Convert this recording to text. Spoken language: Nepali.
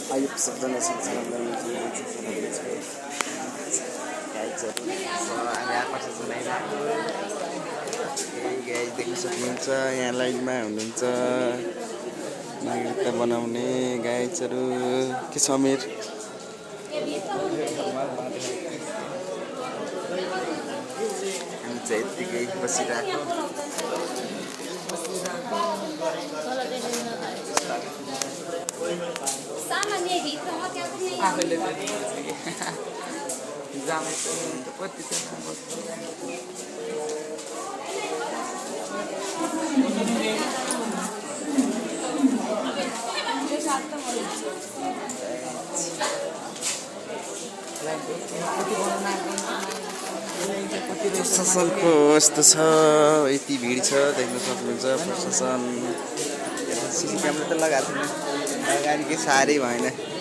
आइए सबजना सँगसँगै गाइज देख्न सक्नुहुन्छ यहाँ लाइनमा हुनुहुन्छ नागरिकता बनाउने गाइजहरू के समीर हामी चाहिँ यत्तिकै बसिरहेको आफैले जाम कति प्रशासनको यस्तो छ यति भिड छ देख्न सक्नुहुन्छ प्रशासन सिसी क्यामेरा त लगाएको थिएन लगाएर के साह्रै भएन